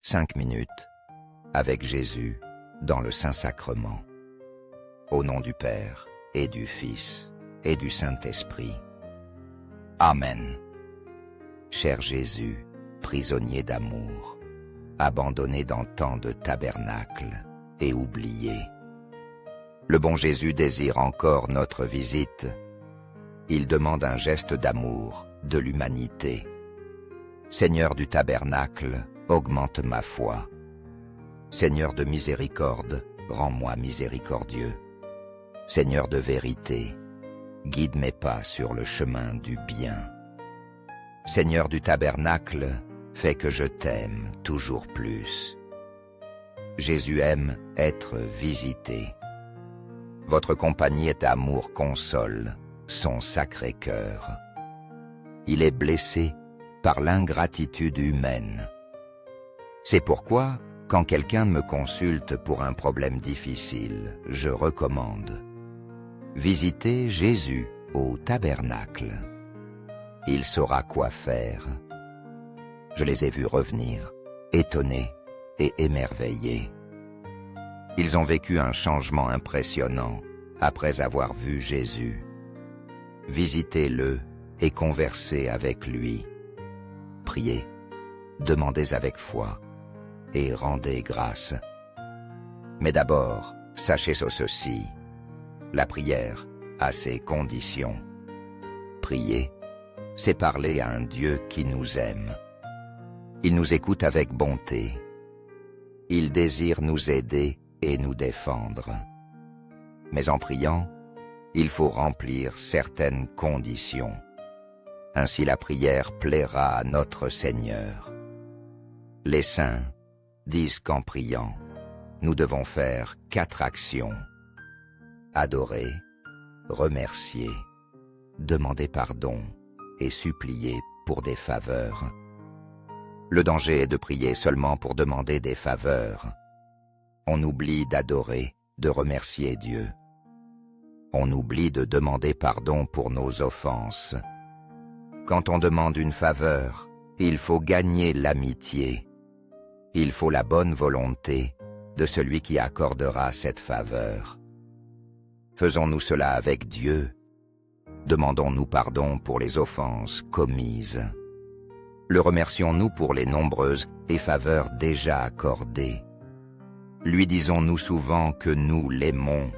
5 minutes avec Jésus dans le Saint-Sacrement. Au nom du Père et du Fils et du Saint-Esprit. Amen. Cher Jésus, prisonnier d'amour, abandonné dans tant de tabernacles et oublié, le bon Jésus désire encore notre visite. Il demande un geste d'amour de l'humanité. Seigneur du tabernacle, augmente ma foi. Seigneur de miséricorde, rends-moi miséricordieux. Seigneur de vérité, guide mes pas sur le chemin du bien. Seigneur du tabernacle, fais que je t'aime toujours plus. Jésus aime être visité. Votre compagnie et amour console son sacré cœur. Il est blessé par l'ingratitude humaine. C'est pourquoi, quand quelqu'un me consulte pour un problème difficile, je recommande: visitez Jésus au tabernacle. Il saura quoi faire. Je les ai vus revenir, étonnés et émerveillés. Ils ont vécu un changement impressionnant après avoir vu Jésus. Visitez-le et conversez avec lui. Priez, demandez avec foi et rendez grâce. Mais d'abord, sachez ceci: la prière a ses conditions. Prier, c'est parler à un Dieu qui nous aime. Il nous écoute avec bonté. Il désire nous aider et nous défendre. Mais en priant, il faut remplir certaines conditions. Ainsi la prière plaira à notre Seigneur. Les saints disent qu'en priant, nous devons faire 4 actions: adorer, remercier, demander pardon et supplier pour des faveurs. Le danger est de prier seulement pour demander des faveurs. On oublie d'adorer, de remercier Dieu. On oublie de demander pardon pour nos offenses. Quand on demande une faveur, il faut gagner l'amitié. Il faut la bonne volonté de celui qui accordera cette faveur. Faisons-nous cela avec Dieu. Demandons-nous pardon pour les offenses commises. Le remercions-nous pour les nombreuses et faveurs déjà accordées. Lui disons-nous souvent que nous l'aimons,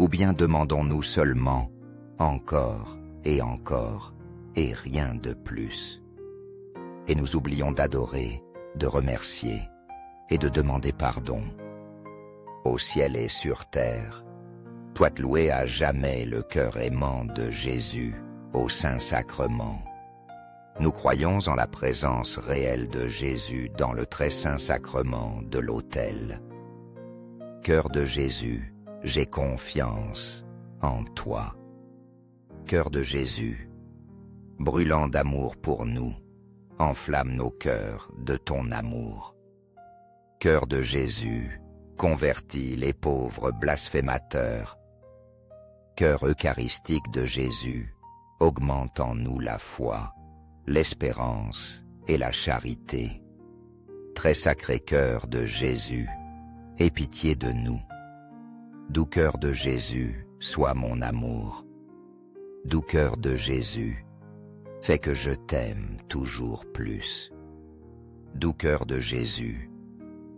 ou bien demandons-nous seulement encore et rien de plus. Et nous oublions d'adorer, de remercier et de demander pardon. Au ciel et sur terre, soit loué à jamais le cœur aimant de Jésus au Saint-Sacrement. Nous croyons en la présence réelle de Jésus dans le très saint sacrement de l'autel. Cœur de Jésus, j'ai confiance en toi. Cœur de Jésus, brûlant d'amour pour nous, enflamme nos cœurs de ton amour. Cœur de Jésus, convertis les pauvres blasphémateurs. Cœur eucharistique de Jésus, augmente en nous la foi, l'espérance et la charité. Très sacré cœur de Jésus, aie pitié de nous. Doux cœur de Jésus, sois mon amour. Doux cœur de Jésus, fais que je t'aime toujours plus. Doux cœur de Jésus,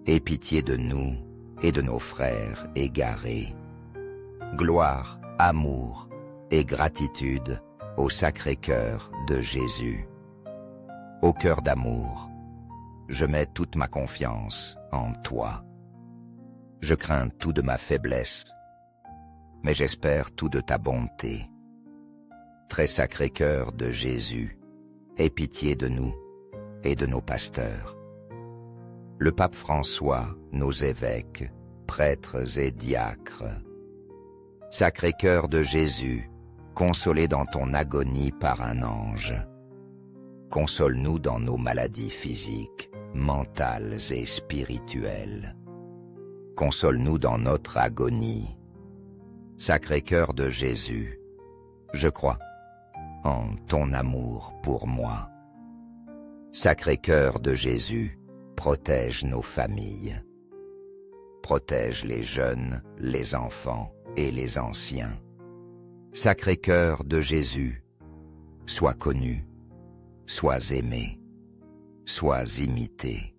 aie pitié de nous et de nos frères égarés. Gloire, amour et gratitude au sacré cœur de Jésus. Ô cœur d'amour, je mets toute ma confiance en toi. Je crains tout de ma faiblesse, mais j'espère tout de ta bonté. Très sacré cœur de Jésus, aie pitié de nous et de nos pasteurs. Le pape François, nos évêques, prêtres et diacres. Sacré cœur de Jésus, consolé dans ton agonie par un ange. Console-nous dans nos maladies physiques, mentales et spirituelles. Console-nous dans notre agonie. Sacré cœur de Jésus, je crois en ton amour pour moi. Sacré cœur de Jésus, protège nos familles. Protège les jeunes, les enfants et les anciens. Sacré-Cœur de Jésus, sois connu, sois aimé, sois imité.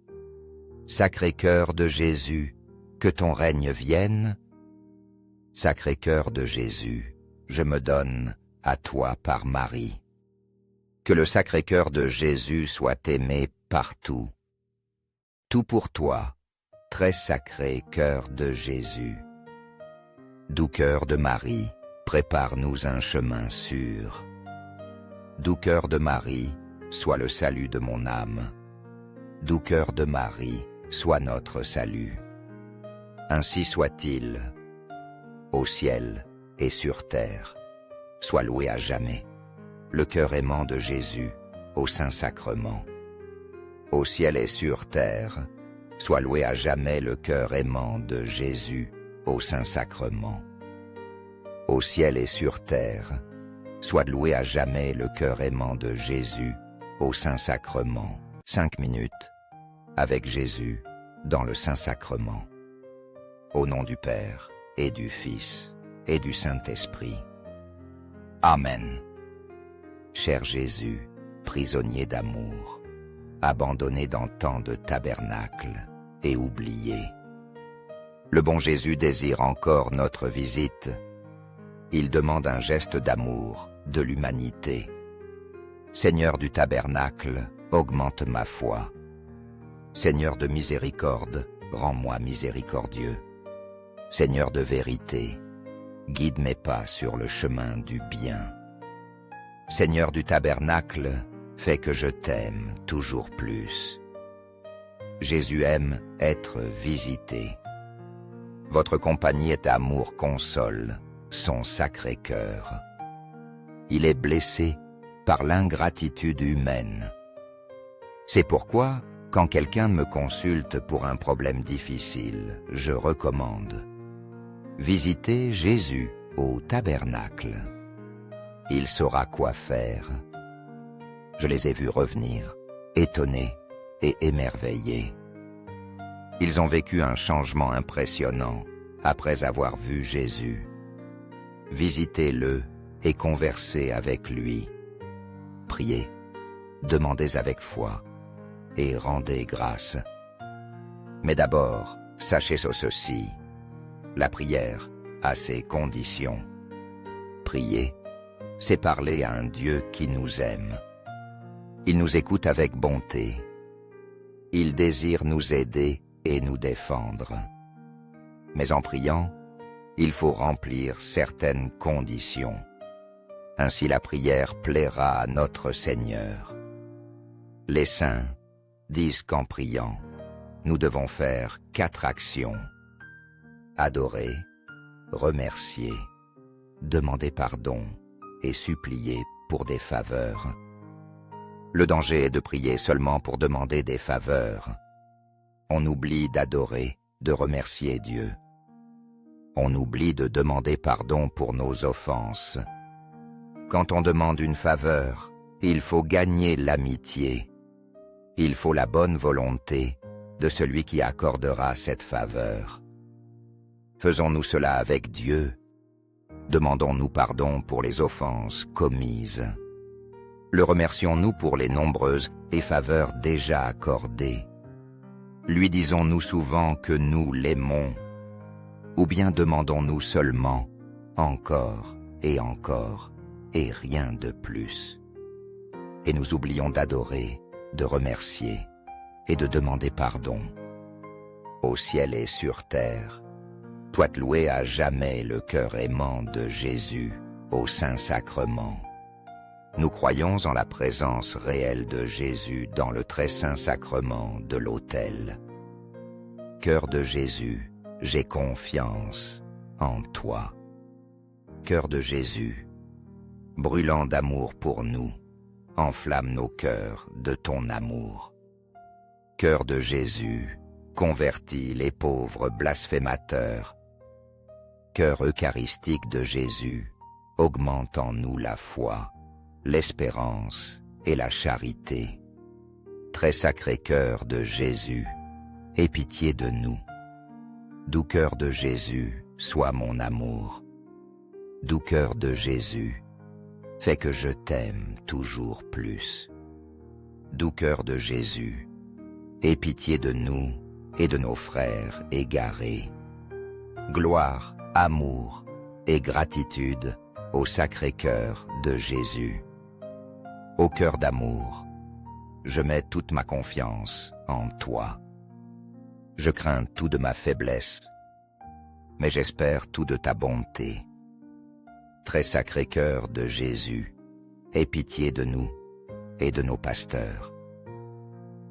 Sacré-Cœur de Jésus, que ton règne vienne. Sacré-Cœur de Jésus, je me donne à toi par Marie. Que le Sacré-Cœur de Jésus soit aimé partout. Tout pour toi, très sacré Cœur de Jésus. Doux Cœur de Marie, prépare-nous un chemin sûr. Doux Cœur de Marie, sois le salut de mon âme. Doux Cœur de Marie, sois notre salut. Ainsi soit-il, au ciel et sur terre. Sois loué à jamais, le cœur aimant de Jésus, au Saint-Sacrement. Au ciel et sur terre, sois loué à jamais le cœur aimant de Jésus, au Saint-Sacrement. Au ciel et sur terre, sois loué à jamais le cœur aimant de Jésus, au Saint-Sacrement. 5 minutes, avec Jésus, dans le Saint-Sacrement. Au nom du Père, et du Fils, et du Saint-Esprit. Amen. Cher Jésus, prisonnier d'amour, abandonné dans tant de tabernacles et oublié. Le bon Jésus désire encore notre visite. Il demande un geste d'amour, de l'humanité. Seigneur du tabernacle, augmente ma foi. Seigneur de miséricorde, rends-moi miséricordieux. Seigneur de vérité, guide mes pas sur le chemin du bien. Seigneur du tabernacle, fais que je t'aime toujours plus. Jésus aime être visité. Votre compagnie et amour console son sacré cœur. Il est blessé par l'ingratitude humaine. C'est pourquoi, quand quelqu'un me consulte pour un problème difficile, je recommande: visitez Jésus au tabernacle. Il saura quoi faire. Je les ai vus revenir, étonnés et émerveillés. Ils ont vécu un changement impressionnant après avoir vu Jésus. Visitez-le et conversez avec lui. Priez, demandez avec foi et rendez grâce. Mais d'abord, sachez ceci: la prière a ses conditions. Prier, c'est parler à un Dieu qui nous aime. Il nous écoute avec bonté. Il désire nous aider et nous défendre. Mais en priant, il faut remplir certaines conditions. Ainsi la prière plaira à notre Seigneur. Les saints disent qu'en priant, nous devons faire 4 actions: adorer, remercier, demander pardon et supplier pour des faveurs. Le danger est de prier seulement pour demander des faveurs. On oublie d'adorer, de remercier Dieu. On oublie de demander pardon pour nos offenses. Quand on demande une faveur, il faut gagner l'amitié. Il faut la bonne volonté de celui qui accordera cette faveur. Faisons-nous cela avec Dieu. Demandons-nous pardon pour les offenses commises. Le remercions-nous pour les nombreuses et faveurs déjà accordées. Lui disons-nous souvent que nous l'aimons, ou bien demandons-nous seulement encore et rien de plus. Et nous oublions d'adorer, de remercier et de demander pardon. Au ciel et sur terre, soit loué à jamais le cœur aimant de Jésus au Saint-Sacrement. Nous croyons en la présence réelle de Jésus dans le très saint sacrement de l'autel. Cœur de Jésus, j'ai confiance en toi. Cœur de Jésus, brûlant d'amour pour nous, enflamme nos cœurs de ton amour. Cœur de Jésus, convertis les pauvres blasphémateurs. Cœur eucharistique de Jésus, augmente en nous la foi, l'espérance et la charité. Très sacré cœur de Jésus, aie pitié de nous. Doux cœur de Jésus, sois mon amour. Doux cœur de Jésus, fais que je t'aime toujours plus. Doux cœur de Jésus, aie pitié de nous et de nos frères égarés. Gloire, amour et gratitude au sacré cœur de Jésus. Ô cœur d'amour, je mets toute ma confiance en toi. Je crains tout de ma faiblesse, mais j'espère tout de ta bonté. Très sacré cœur de Jésus, aie pitié de nous et de nos pasteurs.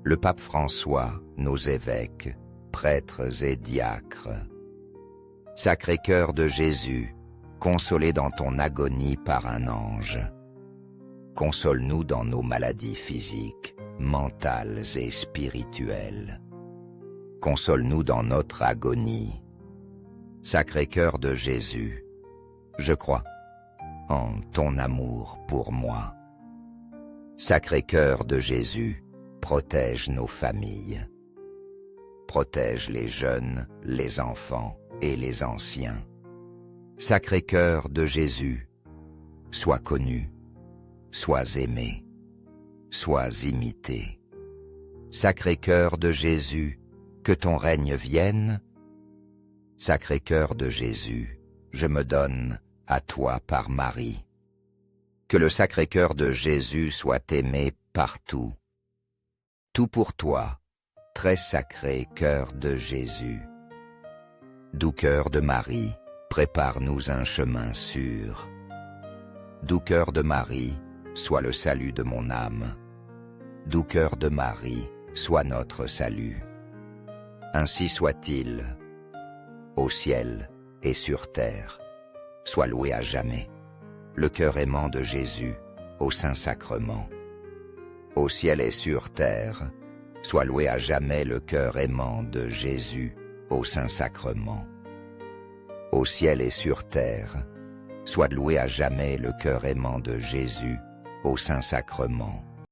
Le pape François, nos évêques, prêtres et diacres. Sacré cœur de Jésus, consolé dans ton agonie par un ange. Console-nous dans nos maladies physiques, mentales et spirituelles. Console-nous dans notre agonie. Sacré cœur de Jésus, je crois en ton amour pour moi. Sacré cœur de Jésus, protège nos familles. Protège les jeunes, les enfants et les anciens. Sacré cœur de Jésus, sois connu, sois aimé, sois imité. Sacré cœur de Jésus, que ton règne vienne. Sacré cœur de Jésus, je me donne à toi par Marie. Que le sacré cœur de Jésus soit aimé partout. Tout pour toi, très sacré cœur de Jésus. Doux cœur de Marie, prépare-nous un chemin sûr. Doux cœur de Marie, sois le salut de mon âme. Doux cœur de Marie, sois notre salut. Ainsi soit-il, au ciel et sur terre. Sois loué à jamais, le cœur aimant de Jésus, au Saint-Sacrement. Au ciel et sur terre, sois loué à jamais le cœur aimant de Jésus, au Saint-Sacrement. Au ciel et sur terre, sois loué à jamais le cœur aimant de Jésus, au Saint-Sacrement.